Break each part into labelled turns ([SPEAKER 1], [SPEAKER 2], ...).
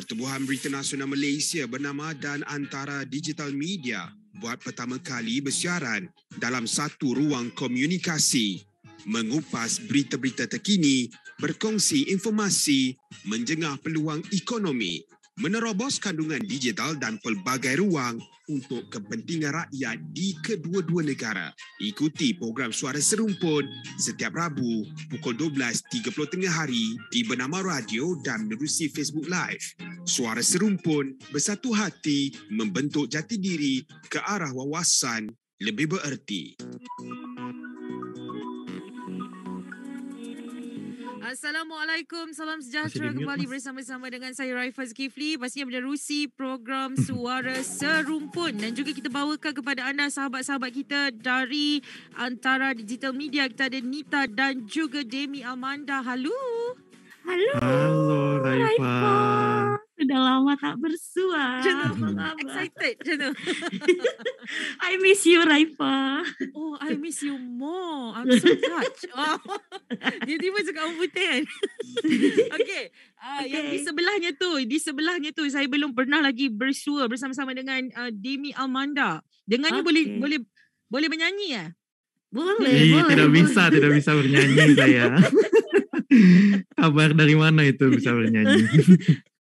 [SPEAKER 1] Pertubuhan Berita Nasional Malaysia bernama Dan Antara Digital Media buat pertama kali bersiaran dalam satu ruang komunikasi, mengupas berita-berita terkini, berkongsi informasi, menjengah peluang ekonomi, menerobos kandungan digital dan pelbagai ruang untuk kepentingan rakyat di kedua-dua negara. Ikuti program Suara Serumpun setiap Rabu pukul 12.30 tengah hari di Bernama Radio dan menerusi Facebook Live. Suara Serumpun bersatu hati membentuk jati diri ke arah wawasan lebih bererti.
[SPEAKER 2] Assalamualaikum, salam sejahtera kembali bersama-sama dengan saya Raifah Zulkifli, pastinya menerusi program Suara Serumpun dan juga kita bawakan kepada anda sahabat-sahabat kita dari Antara Digital Media. Kita ada Nita dan juga Demi Amanda. Halo.
[SPEAKER 3] Halo Raifah.
[SPEAKER 4] Sudah lama tak bersua.
[SPEAKER 2] Excited macam tu.
[SPEAKER 4] I miss you, Raifah.
[SPEAKER 2] Oh, I miss you more. I'm so touched. Oh. Dia tiba cakap orang putih kan. Okay. Yang di sebelahnya tu saya belum pernah lagi bersua bersama-sama dengan Demi Amanda. Dengannya boleh menyanyi ya?
[SPEAKER 4] Boleh.
[SPEAKER 3] Tidak bisa bernyanyi saya. Kabar dari mana itu bisa bernyanyi?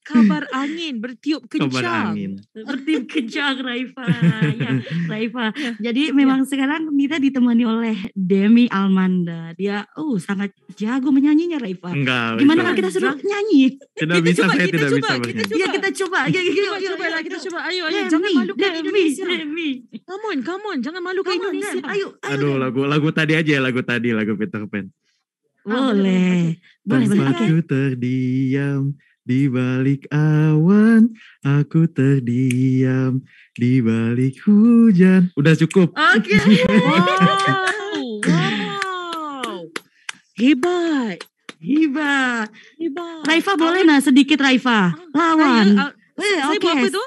[SPEAKER 2] Kabar angin bertiup kencang.
[SPEAKER 3] Kabar angin.
[SPEAKER 4] Bertiup kencang, Raifah. Ya, Raifah. Jadi memang sekarang kita ditemani oleh Demi Amanda. Dia sangat jago menyanyinya, Raifah.
[SPEAKER 3] Enggak.
[SPEAKER 4] Gimana kalau kita suruh nyanyi?
[SPEAKER 3] Tidak bisa bernyanyi.
[SPEAKER 4] Ya kita coba.
[SPEAKER 2] Kita coba. Ayo. Jangan malukan Indonesia.
[SPEAKER 4] Demi.
[SPEAKER 2] Come on. Jangan malukan Indonesia.
[SPEAKER 4] Ayo.
[SPEAKER 3] Aduh, lagu tadi aja, lagu Peter Pan.
[SPEAKER 4] Boleh.
[SPEAKER 3] Tempatku terdiam di balik awan, aku terdiam di balik hujan. Udah cukup.
[SPEAKER 4] Oke.
[SPEAKER 2] Wow. Hebat.
[SPEAKER 4] Raifah boleh sedikit Raifah. Lawan.
[SPEAKER 2] Saya buat apa tu?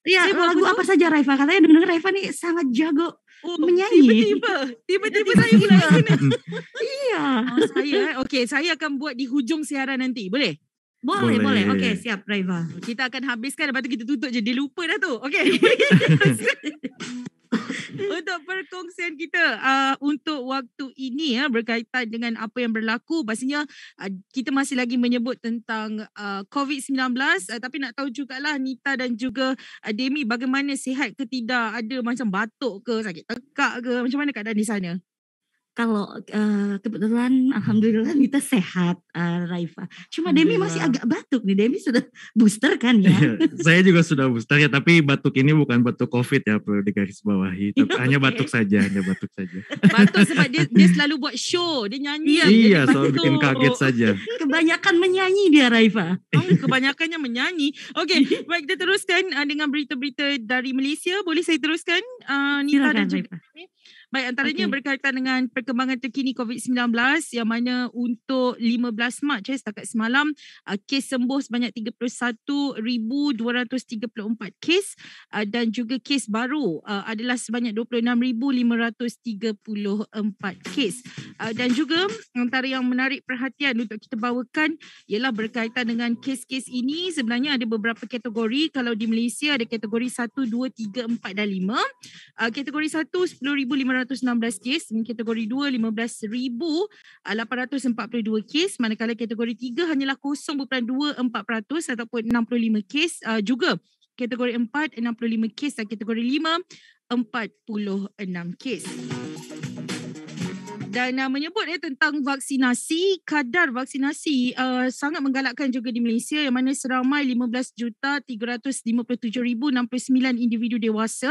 [SPEAKER 4] Iya, lagu apa saja Raifah. Katanya dengar Raifah nih sangat jago menyanyi.
[SPEAKER 2] Tiba-tiba saya pula sini.
[SPEAKER 4] Iya.
[SPEAKER 2] Saya akan buat di hujung siaran nanti. Boleh?
[SPEAKER 4] Boleh. Okey, siap Raifah.
[SPEAKER 2] Kita akan habiskan, lepas tu kita tutup je. Dia lupa dah tu. Okey. Untuk perkongsian kita untuk waktu ini berkaitan dengan apa yang berlaku, pastinya kita masih lagi menyebut tentang COVID-19, tapi nak tahu jugalah Nita dan juga Demi bagaimana, sihat ke tidak, ada macam batuk ke, sakit tekak ke, macam mana keadaan di sana?
[SPEAKER 4] Kalau kebetulan alhamdulillah Nita sehat, Raifah. Cuma Demi masih agak batuk nih. Demi sudah booster kan ya?
[SPEAKER 3] Saya juga sudah booster ya, tapi batuk ini bukan batuk COVID ya, perlu digarisbawahi. Tapi hanya batuk saja.
[SPEAKER 2] Batuk sebab dia selalu buat show, dia nyanyi.
[SPEAKER 3] Iya, selalu bikin kaget saja.
[SPEAKER 4] Kebanyakan menyanyi dia, Raifah.
[SPEAKER 2] Kebanyakannya menyanyi. Okey, baik, kita teruskan dengan berita-berita dari Malaysia. Boleh saya teruskan, Nita dan juga Demi? Baik, antaranya berkaitan dengan perkembangan terkini COVID-19 yang mana untuk 15 Mac setakat semalam kes sembuh sebanyak 31,234 kes dan juga kes baru adalah sebanyak 26,534 kes. Dan juga antara yang menarik perhatian untuk kita bawakan ialah berkaitan dengan kes-kes ini. Sebenarnya ada beberapa kategori. Kalau di Malaysia ada kategori 1, 2, 3, 4 dan 5. Kategori 1 10,516 kes, kategori 2 15,842 kes, manakala kategori 3 hanyalah 0.24% ataupun 65 kes. Juga kategori 4 65 kes dan kategori 5 46 kes. Dan menyebut tentang vaksinasi, kadar vaksinasi sangat menggalakkan juga di Malaysia, yang mana seramai 15,357,069 individu dewasa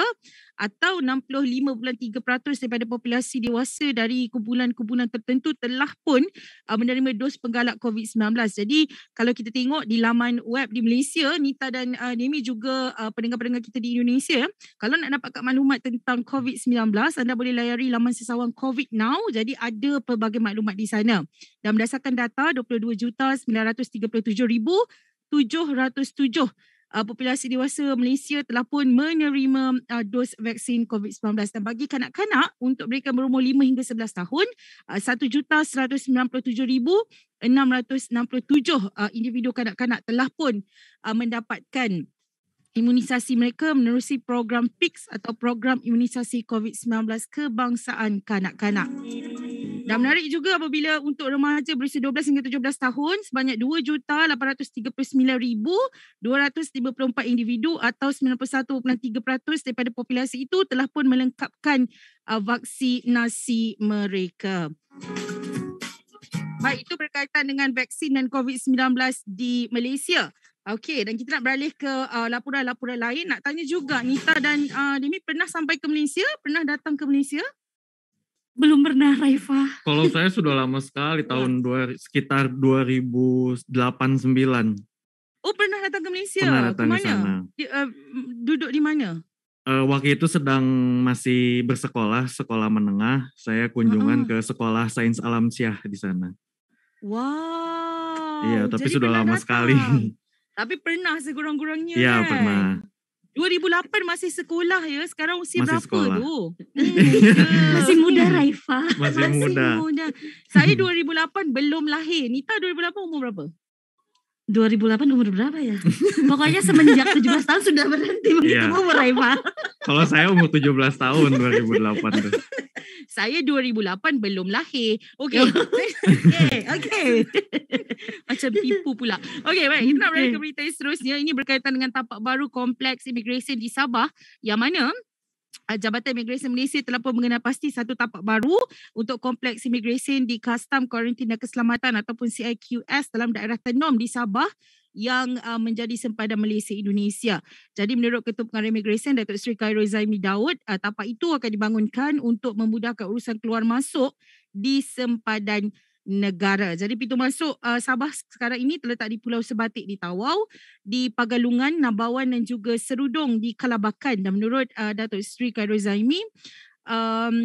[SPEAKER 2] atau 65.3% daripada populasi dewasa dari kumpulan-kumpulan tertentu telah pun menerima dos penggalak COVID-19. Jadi kalau kita tengok di laman web di Malaysia, Nita dan Demi juga pendengar-pendengar kita di Indonesia, kalau nak dapatkan maklumat tentang COVID-19, anda boleh layari laman sesawan COVID Now. Jadi ada pelbagai maklumat di sana. Dan berdasarkan data 22,937,707 populasi dewasa Malaysia telah pun menerima dos vaksin COVID-19. Dan bagi kanak-kanak untuk mereka berumur 5 hingga 11 tahun, 1,197,667 individu kanak-kanak telah pun mendapatkan imunisasi mereka menerusi program PICS atau program imunisasi COVID-19 kebangsaan kanak-kanak. Dan menarik juga apabila untuk remaja berusia 12 hingga 17 tahun sebanyak 2,839,254 individu atau 91.3% daripada populasi itu telah pun melengkapkan vaksinasi mereka. Baik, itu berkaitan dengan vaksin dan COVID-19 di Malaysia. Okey, dan kita nak beralih ke laporan-laporan lain. Nak tanya juga, Nita dan Demi pernah sampai ke Malaysia? Pernah datang ke Malaysia?
[SPEAKER 4] Belum pernah, Raifa.
[SPEAKER 3] Kalau saya sudah lama sekali, tahun sekitar 2008-9.
[SPEAKER 2] Oh, pernah datang ke Malaysia?
[SPEAKER 3] Pernah datang
[SPEAKER 2] ke
[SPEAKER 3] ke sana.
[SPEAKER 2] Duduk di mana?
[SPEAKER 3] Waktu itu sedang masih bersekolah, sekolah menengah. Saya kunjungan ke sekolah Sains Alam Syah di sana.
[SPEAKER 2] Wow.
[SPEAKER 3] Iya, tapi
[SPEAKER 2] jadi
[SPEAKER 3] sudah lama
[SPEAKER 2] datang.
[SPEAKER 3] sekali.
[SPEAKER 2] Tapi pernah sekurang-kurangnya
[SPEAKER 3] Iya,
[SPEAKER 2] kan?
[SPEAKER 3] pernah.
[SPEAKER 2] 2008 masih sekolah ya. Sekarang usia
[SPEAKER 3] Masih
[SPEAKER 2] berapa
[SPEAKER 3] sekolah.
[SPEAKER 2] tu?
[SPEAKER 4] Masih muda, Raifa.
[SPEAKER 3] Masih muda.
[SPEAKER 2] Saya 2008 belum lahir. Nita 2008 umur berapa?
[SPEAKER 4] 2008 umur berapa ya? Pokoknya semenjak 17 tahun sudah berhenti menghitung umur, Raifa.
[SPEAKER 3] Kalau saya umur 17 tahun 2008 tuh.
[SPEAKER 2] Saya 2008 belum lahir. Okey.
[SPEAKER 4] Okey.
[SPEAKER 2] Macam tipu pula. Okey, baik. Kita nak beralih ke berita seterusnya. Ini berkaitan dengan tapak baru Kompleks Imigresen di Sabah yang mana Jabatan Imigresen Malaysia telah pun mengenal pasti satu tapak baru untuk Kompleks Imigresen di Kastam Kuarantin dan Keselamatan ataupun CIQS dalam daerah Tenom di Sabah yang menjadi sempadan Malaysia Indonesia. Jadi menurut Ketua Pengarah Imigresen Datuk Seri Khairul Zaimi Daud, tapak itu akan dibangunkan untuk memudahkan urusan keluar masuk di sempadan negara. Jadi pintu masuk Sabah sekarang ini terletak di Pulau Sebatik di Tawau, di Pagalungan, Nabawan dan juga Serudong di Kalabakan. Dan menurut Datuk Seri Khairul Zaimi,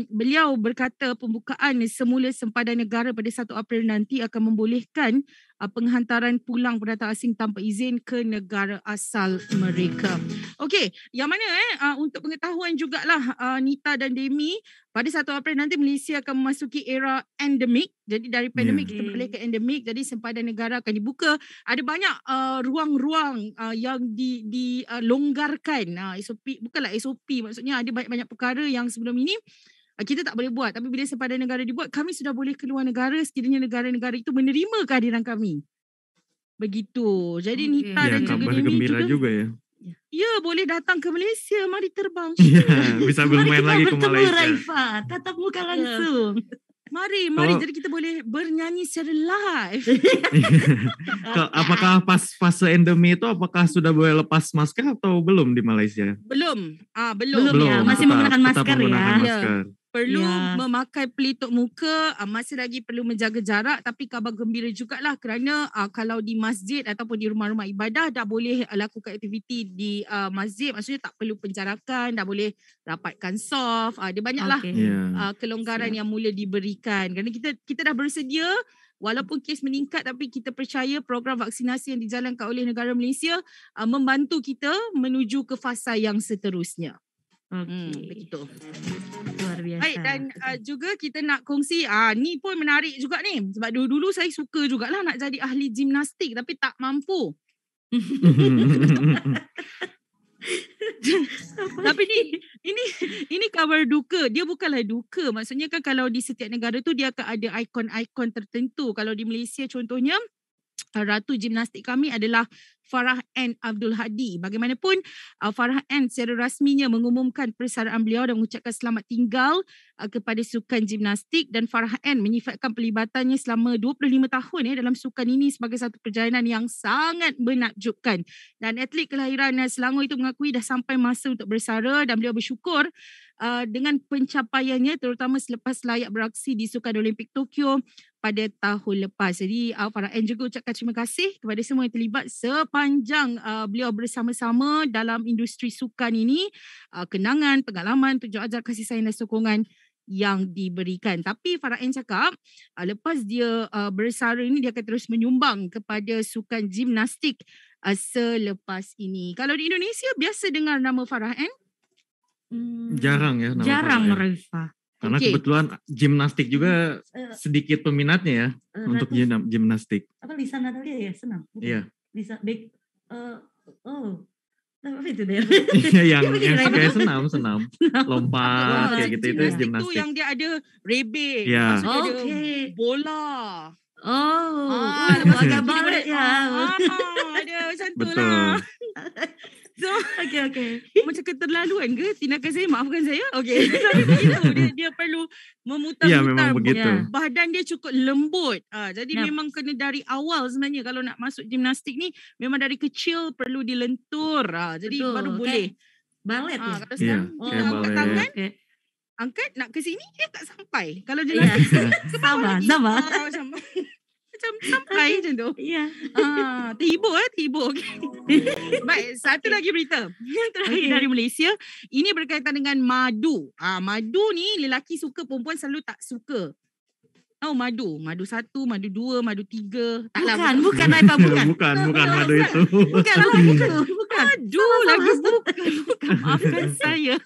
[SPEAKER 2] beliau berkata pembukaan semula sempadan negara pada 1 April nanti akan membolehkan penghantaran pulang pendatang asing tanpa izin ke negara asal mereka. Okey, yang mana untuk pengetahuan jugalah Nita dan Demi, pada 1 April nanti Malaysia akan memasuki era endemik. Jadi dari pandemik kita beralih ke endemik. Jadi sempadan negara akan dibuka. Ada banyak ruang-ruang yang dilonggarkan. SOP, bukanlah SOP, maksudnya ada banyak-banyak perkara yang sebelum ini kita tak boleh buat, tapi bila sempadan negara dibuat, kami sudah boleh keluar negara sekiranya negara-negara itu menerima kehadiran kami. Begitu. Jadi Nita dan juga
[SPEAKER 3] kabar
[SPEAKER 2] Demi
[SPEAKER 3] gembira juga ya.
[SPEAKER 2] Ya, boleh datang ke Malaysia. Mari terbang.
[SPEAKER 3] Iya, bisa bermain lagi ke Malaysia.
[SPEAKER 4] Raifa, tatap muka langsung.
[SPEAKER 2] Mari. Jadi kita boleh bernyanyi secara live.
[SPEAKER 3] Apakah pas fase endemi itu apakah sudah boleh lepas masker atau belum di Malaysia?
[SPEAKER 2] Belum.
[SPEAKER 4] Belum ya, masih menggunakan masker ya.
[SPEAKER 2] Perlu memakai pelitup muka, masih lagi perlu menjaga jarak, tapi kabar gembira jugalah kerana kalau di masjid ataupun di rumah-rumah ibadah dah boleh lakukan aktiviti di masjid, maksudnya tak perlu penjarakan, dah boleh rapatkan soft, ada banyaklah kelonggaran yang mula diberikan. Kerana kita dah bersedia, walaupun kes meningkat tapi kita percaya program vaksinasi yang dijalankan oleh negara Malaysia membantu kita menuju ke fasa yang seterusnya. Begitu.
[SPEAKER 4] Luar biasa.
[SPEAKER 2] Baik, dan juga kita nak kongsi, ni pun menarik juga ni. Sebab dulu saya suka jugalah nak jadi ahli gimnastik tapi tak mampu. Tapi ini kabar duka. Dia bukanlah duka. Maksudnya kan kalau di setiap negara tu dia akan ada ikon-ikon tertentu. Kalau di Malaysia contohnya, ratu gimnastik kami adalah Farah Ann Abdul Hadi. Bagaimanapun Farah Ann secara rasminya mengumumkan persaraan beliau dan mengucapkan selamat tinggal kepada sukan gimnastik, dan Farah Ann menyifatkan perlibatannya selama 25 tahun dalam sukan ini sebagai satu perjalanan yang sangat menakjubkan. Dan atlet kelahiran Selangor itu mengakui dah sampai masa untuk bersara dan beliau bersyukur dengan pencapaiannya terutama selepas layak beraksi di Sukan Olimpik Tokyo pada tahun lepas. Jadi Farah Ann juga ucapkan terima kasih kepada semua yang terlibat sepanjang beliau bersama-sama dalam industri sukan ini. Kenangan, pengalaman, tunjuk ajar kasih sayang dan sokongan yang diberikan. Tapi Farah Ann cakap lepas dia bersara ini dia akan terus menyumbang kepada sukan gimnastik selepas ini. Kalau di Indonesia biasa dengar nama Farah Ann?
[SPEAKER 3] Jarang ya nama
[SPEAKER 4] Jarang
[SPEAKER 3] Farah Ann.
[SPEAKER 4] Raifah.
[SPEAKER 3] Karena
[SPEAKER 2] Okey.
[SPEAKER 3] kebetulan gimnastik juga sedikit peminatnya ya untuk
[SPEAKER 4] Ratu,
[SPEAKER 3] gimnastik.
[SPEAKER 4] apa Lisa Natalia ya senam? Bukan?
[SPEAKER 3] Iya.
[SPEAKER 4] Lisa apa itu deh?
[SPEAKER 3] yang
[SPEAKER 4] Kira-kira
[SPEAKER 3] kayak
[SPEAKER 4] itu.
[SPEAKER 3] senam lompat
[SPEAKER 2] Wah,
[SPEAKER 3] kayak gitu itu
[SPEAKER 2] gimnastik tu
[SPEAKER 3] gimnastik.
[SPEAKER 2] yang dia ada rebeng,
[SPEAKER 3] Ya.
[SPEAKER 2] lepas tu dia ada
[SPEAKER 4] Okey.
[SPEAKER 2] bola.
[SPEAKER 4] Agak
[SPEAKER 2] Lepas tu dia
[SPEAKER 4] balet
[SPEAKER 2] boleh,
[SPEAKER 4] ya.
[SPEAKER 2] ada macam tu
[SPEAKER 3] Betul.
[SPEAKER 2] lah. So,
[SPEAKER 4] Okey.
[SPEAKER 2] macam keterlaluan ke tindakan saya? Maafkan saya. Okey. Tapi begitu. Dia perlu
[SPEAKER 3] Iya
[SPEAKER 2] memutar-mutar.
[SPEAKER 3] memang begitu.
[SPEAKER 4] Ya.
[SPEAKER 2] Badan dia cukup lembut. Jadi
[SPEAKER 4] Yap.
[SPEAKER 2] memang kena dari awal sebenarnya kalau nak masuk gimnastik ni memang dari kecil perlu dilentur. Jadi
[SPEAKER 4] Betul.
[SPEAKER 2] baru
[SPEAKER 4] Kayak
[SPEAKER 2] boleh.
[SPEAKER 4] balet ya.
[SPEAKER 2] Kalau
[SPEAKER 3] Iya,
[SPEAKER 2] sekarang
[SPEAKER 3] kayak
[SPEAKER 2] kita angkat
[SPEAKER 3] balet.
[SPEAKER 2] tangan,
[SPEAKER 4] Okey.
[SPEAKER 2] angkat nak ke sini dia tak sampai. Kalau
[SPEAKER 4] Iya.
[SPEAKER 2] gimnastik
[SPEAKER 4] Sama.
[SPEAKER 2] macam sampai macam tu.
[SPEAKER 4] Iya.
[SPEAKER 2] Terhibur. Okay. Baik, satu lagi berita. Yang terakhir
[SPEAKER 4] Okey.
[SPEAKER 2] dari Malaysia. Ini berkaitan dengan madu. Madu ni lelaki suka, perempuan selalu tak suka. Tahu madu? Madu 1, madu 2, madu 3.
[SPEAKER 4] Bukan Raifah, bukan.
[SPEAKER 3] bukan madu itu.
[SPEAKER 4] Bukan.
[SPEAKER 2] Madu lagi bukan. Maafkan saya.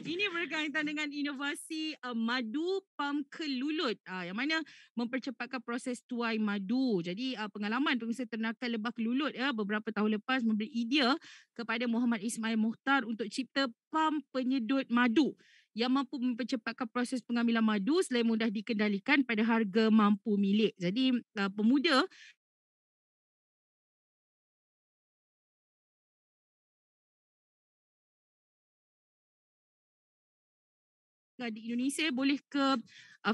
[SPEAKER 2] Ini berkaitan dengan inovasi madu pam kelulut yang mana mempercepatkan proses tuai madu. Jadi pengalaman Pengurusan Ternakan Lebah Kelulut beberapa tahun lepas memberi idea kepada Muhammad Ismail Muhtar untuk cipta pam penyedut madu yang mampu mempercepatkan proses pengambilan madu selain mudah dikendalikan pada harga mampu milik. Jadi pemuda di Indonesia boleh ke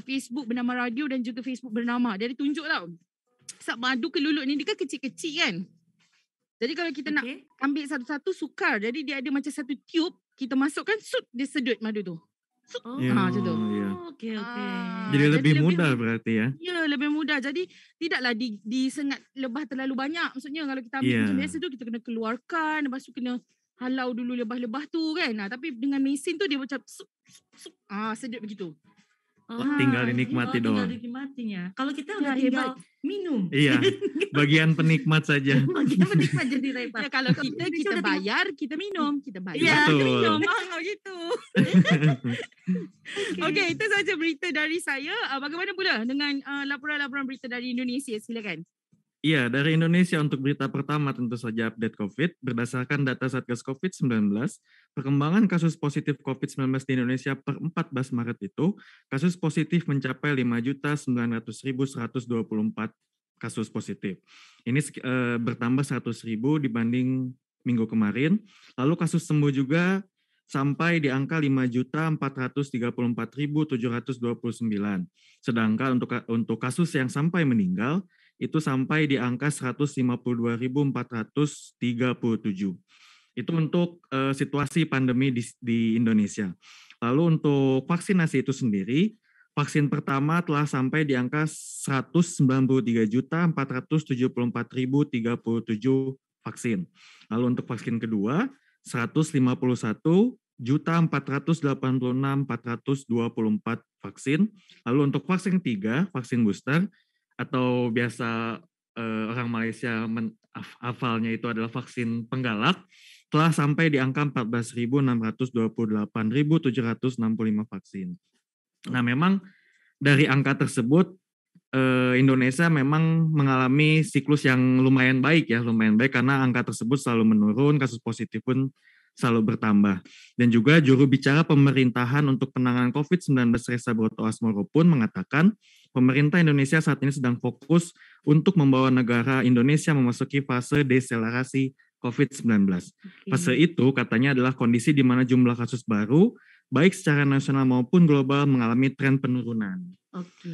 [SPEAKER 2] Facebook bernama radio dan juga Facebook bernama. Dia ada tunjuk tau. Sebab madu kelulut ni dia kan kecil-kecil kan. Jadi kalau kita nak
[SPEAKER 4] Okey.
[SPEAKER 2] ambil satu-satu sukar. Jadi dia ada macam satu tube. Kita masukkan dia sedut madu tu.
[SPEAKER 3] Ya,
[SPEAKER 2] macam tu.
[SPEAKER 3] ya.
[SPEAKER 4] Okey.
[SPEAKER 3] Jadi lebih mudah berarti ya.
[SPEAKER 2] Ya, lebih mudah. Jadi tidaklah disengat lebah terlalu banyak. Maksudnya kalau kita ambil macam biasa tu kita kena keluarkan, lepas tu kena halau dulu lebah-lebah tu kan. Tapi dengan mesin tu dia macam sedut begitu.
[SPEAKER 3] Tinggal dinikmati
[SPEAKER 4] Tinggal
[SPEAKER 3] doang.
[SPEAKER 4] dinikmatinya. Kalau kita
[SPEAKER 2] Ya,
[SPEAKER 4] udah tinggal minum.
[SPEAKER 3] Iya, bagian penikmat saja.
[SPEAKER 4] Bagian menikmat jadi Raifah.
[SPEAKER 2] Ya, kalau kita
[SPEAKER 4] Indonesia udah
[SPEAKER 2] bayar, kita minum. Kita bayar,
[SPEAKER 4] Ya.
[SPEAKER 2] kita
[SPEAKER 3] Betul.
[SPEAKER 2] minum. Gitu. Okey, itu saja berita dari saya. Bagaimana pula dengan laporan-laporan berita dari Indonesia? Silakan.
[SPEAKER 3] Iya, dari Indonesia untuk berita pertama tentu saja update COVID. Berdasarkan data Satgas COVID-19, perkembangan kasus positif COVID-19 di Indonesia per 14 Maret itu, kasus positif mencapai 5.900.124 kasus positif. Ini bertambah 100.000 dibanding minggu kemarin. Lalu kasus sembuh juga sampai di angka 5.434.729. Sedangkan untuk kasus yang sampai meninggal, itu sampai di angka 152.437. Itu untuk situasi pandemi di Indonesia. Lalu untuk vaksinasi itu sendiri, vaksin pertama telah sampai di angka 193.474.037 vaksin. Lalu untuk vaksin kedua, 151.486.424 vaksin. Lalu untuk vaksin ketiga, vaksin booster, atau biasa orang Malaysia hafalnya itu adalah vaksin penggalak, telah sampai di angka 14.628.765 vaksin. Nah, memang dari angka tersebut Indonesia memang mengalami siklus yang lumayan baik karena angka tersebut selalu menurun, kasus positif pun selalu bertambah. Dan juga juru bicara pemerintahan untuk penanganan COVID-19 Reza Broto Asmoro pun mengatakan pemerintah Indonesia saat ini sedang fokus untuk membawa negara Indonesia memasuki fase deselerasi COVID-19. Fase itu katanya adalah kondisi di mana jumlah kasus baru baik secara nasional maupun global mengalami tren penurunan.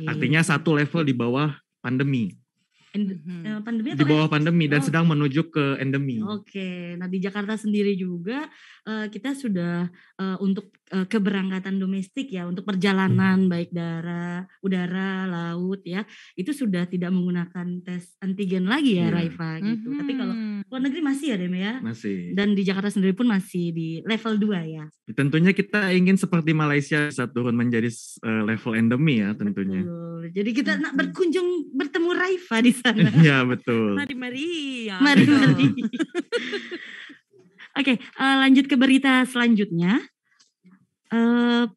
[SPEAKER 3] Artinya satu level di bawah pandemi.
[SPEAKER 4] Pandemi
[SPEAKER 3] Di bawah pandemi dan sedang menuju ke endemi.
[SPEAKER 4] Oke, nah di Jakarta sendiri juga kita sudah untuk keberangkatan domestik ya untuk perjalanan baik darat, udara, laut ya, itu sudah tidak menggunakan tes antigen lagi ya Raifa gitu. Tapi kalau luar negeri masih ya Dem ya.
[SPEAKER 3] Masih.
[SPEAKER 4] Dan di Jakarta sendiri pun masih di level 2 ya.
[SPEAKER 3] Tentunya kita ingin seperti Malaysia bisa turun menjadi level endemi ya tentunya.
[SPEAKER 4] Betul. Jadi kita nak bertemu Raifa di sana.
[SPEAKER 3] Iya betul.
[SPEAKER 2] Mari-mari.
[SPEAKER 4] Mari. Oke, lanjut ke berita selanjutnya.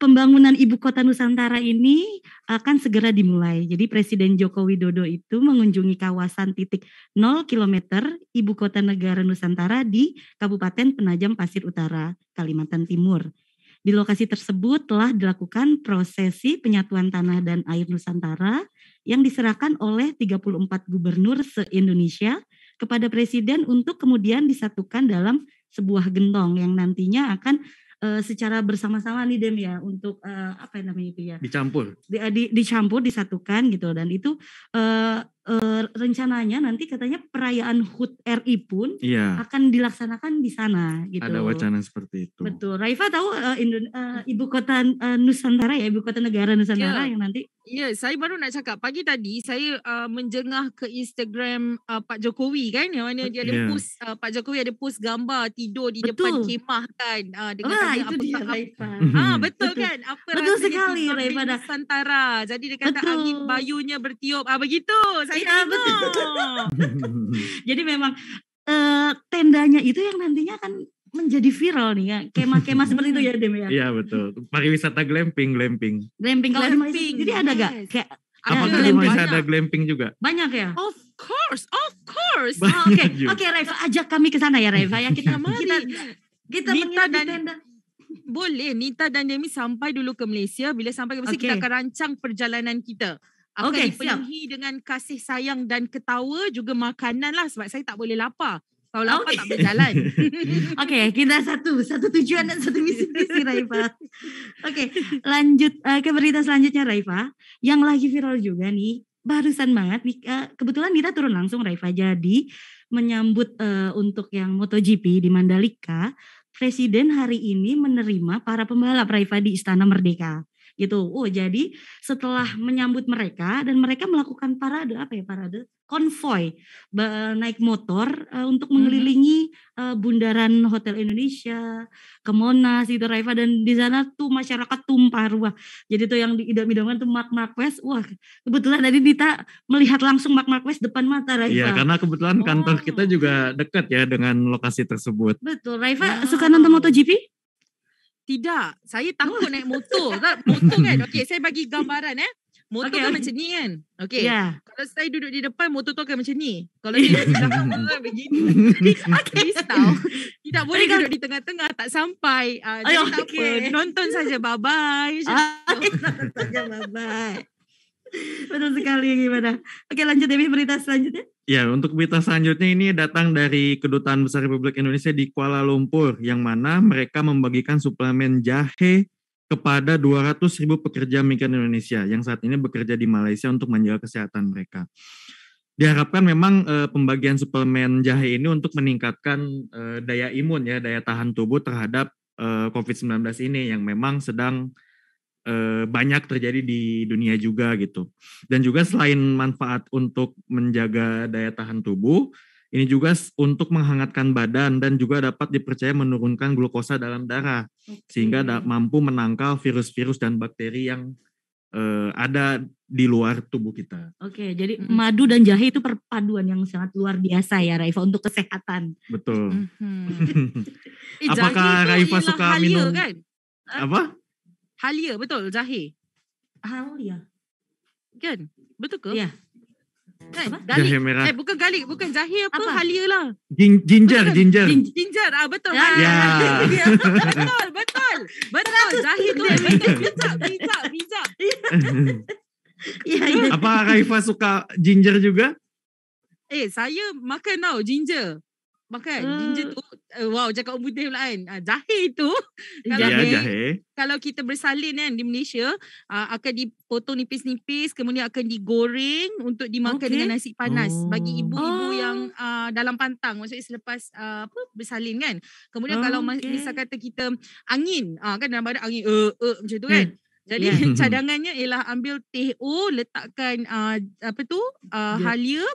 [SPEAKER 4] Pembangunan ibu kota Nusantara ini akan segera dimulai. Jadi Presiden Joko Widodo itu mengunjungi kawasan titik 0 km ibu kota negara Nusantara di Kabupaten Penajam Pasir Utara, Kalimantan Timur. Di lokasi tersebut telah dilakukan prosesi penyatuan tanah dan air Nusantara yang diserahkan oleh 34 gubernur se-Indonesia kepada Presiden untuk kemudian disatukan dalam sebuah gentong yang nantinya akan secara bersama-sama nih Dem ya untuk apa namanya itu ya
[SPEAKER 3] dicampur
[SPEAKER 4] disatukan gitu, dan itu rencananya nanti katanya perayaan HUT RI pun akan dilaksanakan di sana gitu.
[SPEAKER 3] Ada wacana seperti itu.
[SPEAKER 4] Betul. Raifa tahu ibu kota Nusantara ya, ibu kota negara Nusantara yang nanti.
[SPEAKER 2] Ya, saya baru nak cakap pagi tadi saya menjengah ke Instagram Pak Jokowi kan, yang mana dia ada post Pak Jokowi ada post gambar tidur di depan kemah kan dengan tanya
[SPEAKER 4] itu dia Raifa.
[SPEAKER 2] Betul kan? Apa
[SPEAKER 4] betul sekali
[SPEAKER 2] Raifa Nusantara. Jadi dia kata angin bayunya bertiup. Begitu. Saya
[SPEAKER 4] betul. Jadi memang tendanya itu yang nantinya akan menjadi viral nih ya, kemah-kemah seperti itu ya Dem ya.
[SPEAKER 3] Iya betul. Pariwisata glamping.
[SPEAKER 4] Jadi ada gak kayak
[SPEAKER 3] apakah di Malaysia ada glamping juga?
[SPEAKER 4] Banyak ya.
[SPEAKER 2] Of course.
[SPEAKER 4] Oke, Raifa ajak kami ke sana ya Raifa ya, kita menginap di tenda.
[SPEAKER 2] Boleh, Nita dan Demi sampai dulu ke Malaysia. Bila sampai ke Malaysia kita akan rancang perjalanan kita. Akan dipenuhi dengan kasih sayang dan ketawa, juga makanan lah, sebab saya tak boleh lapar. Kalau lapar tak boleh jalan.
[SPEAKER 4] Oke, kita satu tujuan dan satu misi Raifa. Oke, lanjut ke berita selanjutnya Raifa. Yang lagi viral juga nih, barusan banget kebetulan Nita turun langsung Raifa. Jadi menyambut untuk yang MotoGP di Mandalika, Presiden hari ini menerima para pembalap Raifa di Istana Merdeka. Gitu. Jadi setelah menyambut mereka dan mereka melakukan parade konvoy naik motor untuk mengelilingi bundaran Hotel Indonesia ke Monas itu Raifa, dan di sana tuh masyarakat tumpah ruah. Jadi tuh yang diidam-idamkan tuh Marc Marquez. Wah, kebetulan tadi Dita melihat langsung Marc Marquez depan mata Raifa.
[SPEAKER 3] Iya, karena kebetulan kantor kita juga dekat ya dengan lokasi tersebut.
[SPEAKER 4] Betul. Raifa suka nonton MotoGP?
[SPEAKER 2] Tidak, saya takut naik motor. Motor kan, okey, saya bagi gambaran motor kan macam ni kan. Okey, kalau saya duduk di depan, motor tu akan macam ni. Kalau dia duduk di belakang, motor akan begini. Risau. Tidak boleh duduk di tengah-tengah, tak sampai. Jadi tak apa, nonton saja, bye-bye.
[SPEAKER 4] Nonton saja, bye-bye. Betul sekali, gimana? Oke, lanjut Demi, berita selanjutnya.
[SPEAKER 3] Ya, untuk berita selanjutnya ini datang dari Kedutaan Besar Republik Indonesia di Kuala Lumpur, yang mana mereka membagikan suplemen jahe kepada 200.000 pekerja migran Indonesia yang saat ini bekerja di Malaysia untuk menjaga kesehatan mereka. Diharapkan memang pembagian suplemen jahe ini untuk meningkatkan daya imun ya, daya tahan tubuh terhadap COVID-19 ini yang memang sedang banyak terjadi di dunia juga gitu. Dan juga selain manfaat untuk menjaga daya tahan tubuh, ini juga untuk menghangatkan badan dan juga dapat dipercaya menurunkan glukosa dalam darah, sehingga mampu menangkal virus-virus dan bakteri yang ada di luar tubuh kita.
[SPEAKER 4] Oke, jadi madu dan jahe itu perpaduan yang sangat luar biasa ya Raifa untuk kesehatan.
[SPEAKER 3] Betul. Apakah Raifa suka minum?
[SPEAKER 2] Kan?
[SPEAKER 3] Apa?
[SPEAKER 2] Halia, betul, jahe.
[SPEAKER 4] Halia.
[SPEAKER 2] Kan? Betul ke?
[SPEAKER 4] Iya.
[SPEAKER 2] Kan?
[SPEAKER 3] Jahe merah.
[SPEAKER 2] Bukan galik, bukan jahe apa? Halia lah.
[SPEAKER 3] Ginger.
[SPEAKER 2] Ginger, betul.
[SPEAKER 3] Ya.
[SPEAKER 2] Betul. Jahe tu bijak.
[SPEAKER 4] Iya.
[SPEAKER 3] Apa Raifa suka ginger juga?
[SPEAKER 2] Saya makan tau ginger. Makan ginger tu wow, cakap orang putih pula kan. Jahe tu
[SPEAKER 3] Jahe.
[SPEAKER 2] kalau kita bersalin kan di Malaysia akan dipotong nipis-nipis, kemudian akan digoreng untuk dimakan dengan nasi panas bagi ibu-ibu yang dalam pantang, maksudnya selepas bersalin kan. Kemudian kalau misal kata kita angin, kan dalam badan angin macam tu kan. Jadi cadangannya ialah ambil teh letakkan halia,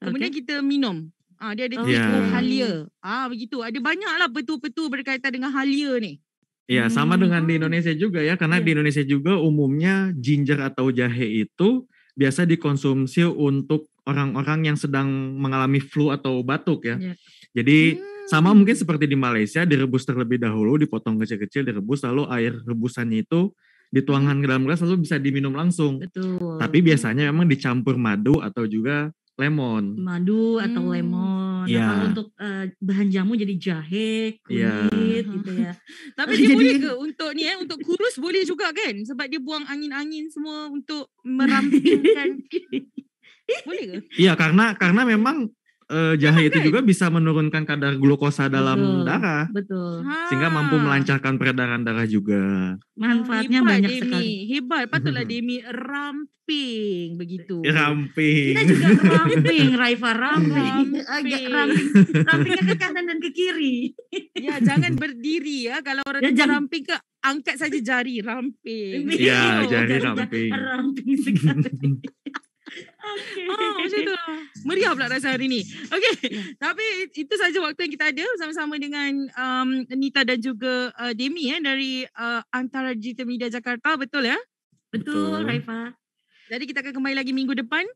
[SPEAKER 2] kemudian kita minum. Dia ada teh halia. Begitu. Ada banyaklah petu-petu berkaitan dengan halia ni.
[SPEAKER 3] Ya, sama dengan di Indonesia juga ya, karena di Indonesia juga umumnya ginger atau jahe itu biasa dikonsumsi untuk orang-orang yang sedang mengalami flu atau batuk ya. Jadi sama mungkin seperti di Malaysia, direbus terlebih dahulu, dipotong kecil-kecil, direbus, lalu air rebusannya itu dituangkan ke dalam gelas lalu bisa diminum langsung.
[SPEAKER 4] Betul.
[SPEAKER 3] Tapi biasanya memang dicampur madu atau juga lemon.
[SPEAKER 4] Madu atau lemon.
[SPEAKER 3] Iya.
[SPEAKER 4] Kalau untuk bahan jamu jadi jahe, kunyit gitu ya.
[SPEAKER 2] Tapi dia boleh ke untuk ni untuk kurus boleh juga kan? Sebab dia buang angin-angin semua untuk merampingkan. Boleh ke?
[SPEAKER 3] Iya, karena memang jahe itu juga bisa menurunkan kadar glukosa dalam darah.
[SPEAKER 4] Betul.
[SPEAKER 3] Sehingga mampu melancarkan peredaran darah juga.
[SPEAKER 4] Manfaatnya
[SPEAKER 2] hebat,
[SPEAKER 4] banyak
[SPEAKER 2] Demi.
[SPEAKER 4] sekali.
[SPEAKER 2] Hebat, patutlah Demi ramping begitu.
[SPEAKER 3] Ramping.
[SPEAKER 4] Kita juga ramping, Raifa ramping. Agak rampingnya ke kanan dan ke kiri.
[SPEAKER 2] Ya, jangan berdiri ya. Kalau orang ramping ke angkat saja jari ramping.
[SPEAKER 3] Ya, jari ramping.
[SPEAKER 4] Ramping sekali.
[SPEAKER 2] Macam tu lah. Meriah pula rasa hari ni. Okay. Tapi itu saja waktu yang kita ada bersama-sama dengan Nita dan juga Demi dari Antara Digital Media Jakarta. Betul ya?
[SPEAKER 4] Betul, Raifa.
[SPEAKER 2] Jadi kita akan kembali lagi minggu depan.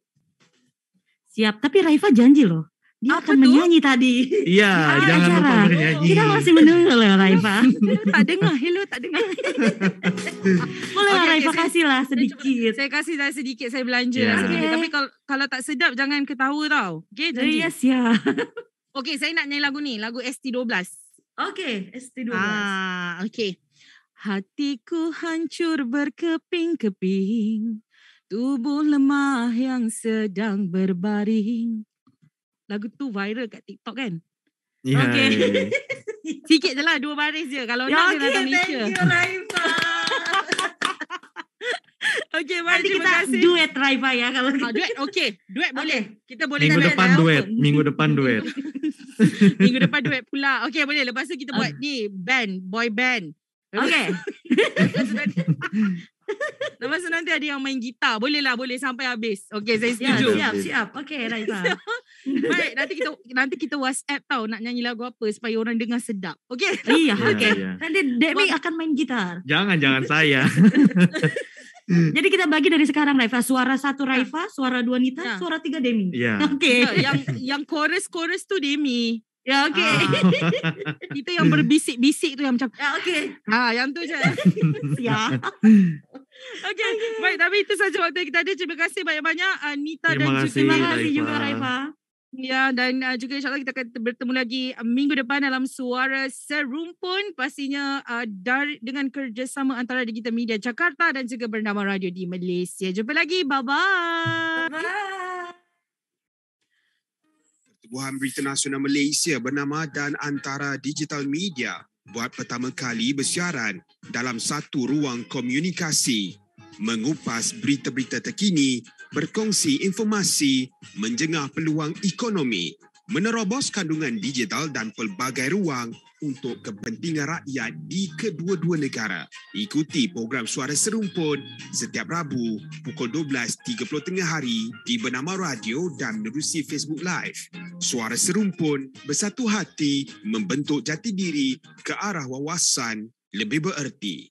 [SPEAKER 4] Siap. Tapi Raifa janji loh. Dia akan menyanyi tadi.
[SPEAKER 3] Iya, jangan lupa bernyanyi.
[SPEAKER 4] Kita masih menunggu loh Raifa.
[SPEAKER 2] Tak dengar, tak dengar.
[SPEAKER 4] Boleh lah Raifa kasihlah sedikit.
[SPEAKER 2] Saya kasih sedikit, saya belanja sedikit. Tapi kalau tak sedap jangan ketawa tau. Okay, janji.
[SPEAKER 4] Ya, siap.
[SPEAKER 2] Okay, saya nak nyanyi lagu ni, lagu ST12.
[SPEAKER 4] Okay, ST12.
[SPEAKER 2] Okay. Hatiku hancur berkeping-keping, tubuh lemah yang sedang berbaring. Lagu tu viral kat TikTok kan?
[SPEAKER 3] Ya,
[SPEAKER 2] okay. Sikit je lah, 2 baris je. Kalau nak dia datang Malaysia.
[SPEAKER 4] Thank you Raifa.
[SPEAKER 2] Okay, baik.
[SPEAKER 4] Nanti kita duet Raifa ya. Kalau
[SPEAKER 2] duet, okay. Duet boleh. Kita boleh.
[SPEAKER 3] Minggu depan duet. Minggu depan duet.
[SPEAKER 2] Minggu depan duet pula. Okay, boleh. Lepas tu kita buat ni, boy band.
[SPEAKER 4] Okay.
[SPEAKER 2] Lepas tu nanti ada yang main gitar. Boleh sampai habis. Okay, saya setuju.
[SPEAKER 4] Siap. Okay, Raifa.
[SPEAKER 2] Baik, nanti kita WhatsApp tau nak nyanyi lagu apa supaya orang dengar sedap. Okay?
[SPEAKER 4] Iya, okay. Nanti Demi akan main gitar.
[SPEAKER 3] Jangan saya.
[SPEAKER 4] Jadi kita bagi dari sekarang Raifa. Suara 1 Raifa, suara 2 Nita, suara 3 Demi.
[SPEAKER 3] Iya.
[SPEAKER 4] Okay.
[SPEAKER 2] Yang chorus tu Demi.
[SPEAKER 4] Ya, okay.
[SPEAKER 2] Itu yang berbisik-bisik tu yang macam.
[SPEAKER 4] Ya, okay.
[SPEAKER 2] Yang tu je.
[SPEAKER 4] Siap.
[SPEAKER 2] Okay. Baik, tapi itu saja waktu yang kita ada. Terima kasih banyak-banyak Nita dan juga
[SPEAKER 4] terima kasih juga Raifa.
[SPEAKER 2] Ya, dan juga insyaAllah kita akan bertemu lagi minggu depan dalam Suara Serumpun. Pastinya dengan kerjasama antara Digital Media Jakarta dan juga Bernama Radio di Malaysia. Jumpa lagi. Bye-bye.
[SPEAKER 4] Bye.
[SPEAKER 1] Pertubuhan Berita Nasional Malaysia bernama dan Antara Digital Media buat pertama kali bersiaran dalam satu ruang komunikasi, mengupas berita-berita terkini, berkongsi informasi, menjengah peluang ekonomi, menerobos kandungan digital dan pelbagai ruang untuk kepentingan rakyat di kedua-dua negara. Ikuti program Suara Serumpun setiap Rabu pukul 12.30 tengah hari di Bernama Radio dan menerusi Facebook Live. Suara Serumpun bersatu hati membentuk jati diri ke arah wawasan lebih bererti.